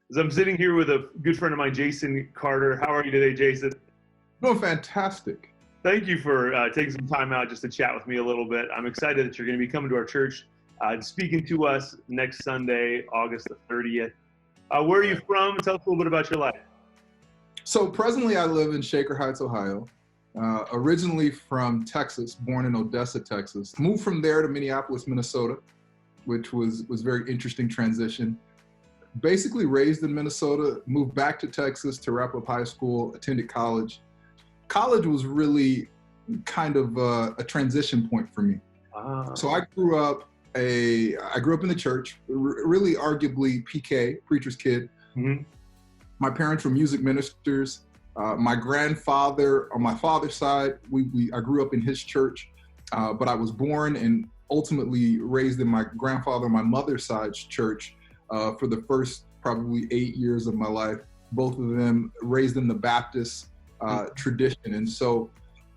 As I'm sitting here with a good friend of mine, Jason Carter. How are you today, Jason? Doing fantastic. Thank you for taking some time out just to chat with me a little bit. I'm excited that you're going to be coming to our church, speaking to us next Sunday, August the 30th. Where are you from? Tell us a little bit about your life. So presently I live in Shaker Heights, Ohio. Originally from Texas, born in Odessa, Texas. Moved from there to Minneapolis, Minnesota, which was very interesting transition. Basically raised in Minnesota, moved back to Texas to wrap up high school, attended college. College was really kind of a transition point for me. So I grew up in the church, really arguably PK, preacher's kid. Mm-hmm. My parents were music ministers. My grandfather on my father's side, I grew up in his church, but I was born and ultimately raised in my grandfather on my mother's side's church for the first probably 8 years of my life. Both of them raised in the Baptist tradition, and so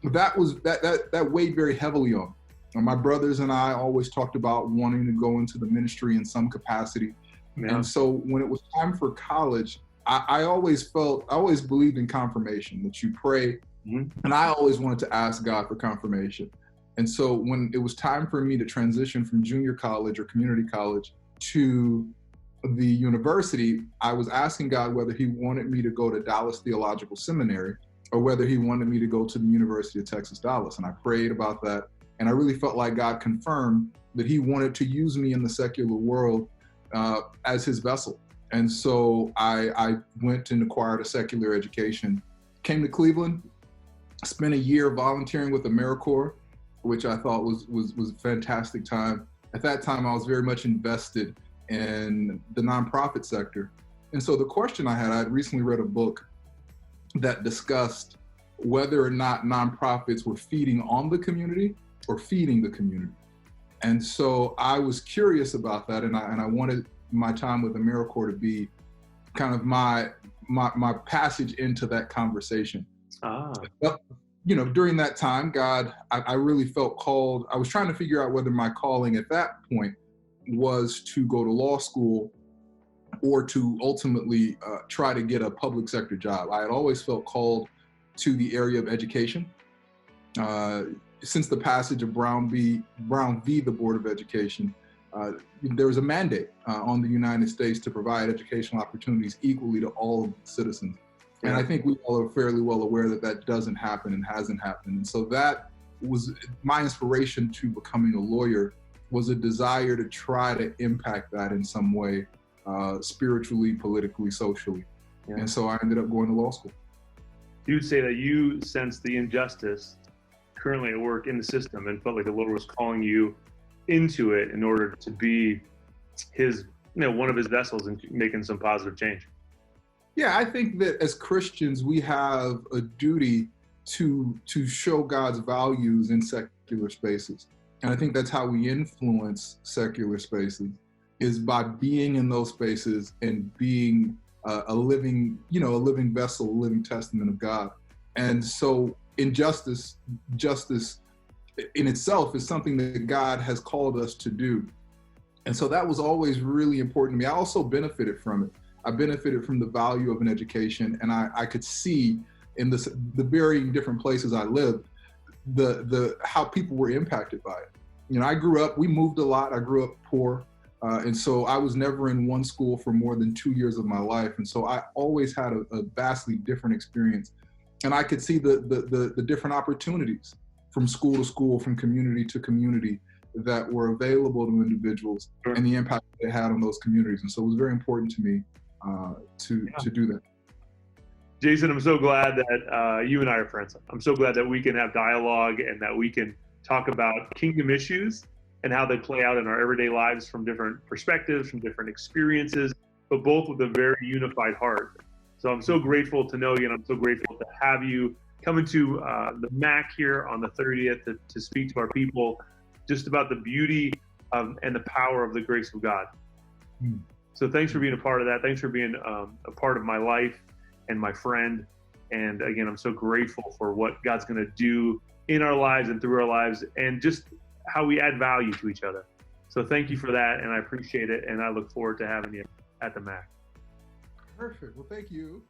that weighed very heavily on me. My brothers and I always talked about wanting to go into the ministry in some capacity. Yeah. And so when it was time for college, I always believed in confirmation, that you pray, and I always wanted to ask God for confirmation. And so when it was time for me to transition from junior college or community college to the university, I was asking God whether he wanted me to go to Dallas Theological Seminary or whether he wanted me to go to the University of Texas, Dallas. And I prayed about that. And I really felt like God confirmed that he wanted to use me in the secular world as his vessel. And so I went and acquired a secular education, came to Cleveland, spent a year volunteering with AmeriCorps, which I thought was a fantastic time. At that time, I was very much invested in the nonprofit sector. And so the question I had recently read a book that discussed whether or not nonprofits were feeding on the community or feeding the community. And so I was curious about that, and I wanted my time with AmeriCorps to be kind of my passage into that conversation. But, during that time, God, I really felt called. I was trying to figure out whether my calling at that point was to go to law school or to ultimately try to get a public sector job. I had always felt called to the area of education. Since the passage of Brown v. the Board of Education, there was a mandate on the United States to provide educational opportunities equally to all citizens. And I think we all are fairly well aware that that doesn't happen and hasn't happened. And so that was my inspiration to becoming a lawyer, was a desire to try to impact that in some way, spiritually, politically, socially. Yeah. And so I ended up going to law school. You would say that you sense the injustice currently at work in the system and felt like the Lord was calling you into it in order to be his, one of his vessels and making some positive change. Yeah, I think that as Christians, we have a duty to show God's values in secular spaces. And I think that's how we influence secular spaces, is by being in those spaces and being a living vessel, a living testament of God. And so justice in itself is something that God has called us to do. And so that was always really important to me. I also benefited from it. I benefited from the value of an education, and I could see in the varying different places I lived, the how people were impacted by it. We moved a lot. I grew up poor. And so I was never in one school for more than 2 years of my life. And so I always had a vastly different experience. And I could see the different opportunities from school to school, from community to community that were available to individuals, and the impact they had on those communities. And so it was very important to me to do that. Jason, I'm so glad that you and I are friends. I'm so glad that we can have dialogue and that we can talk about kingdom issues and how they play out in our everyday lives from different perspectives, from different experiences, but both with a very unified heart. So I'm so grateful to know you, and I'm so grateful to have you come into the MAC here on the 30th to speak to our people just about the beauty and the power of the grace of God. So thanks for being a part of that. Thanks for being a part of my life and my friend. And again, I'm so grateful for what God's going to do in our lives and through our lives, and just how we add value to each other. So thank you for that, and I appreciate it, and I look forward to having you at the MAC. Perfect. Well, thank you.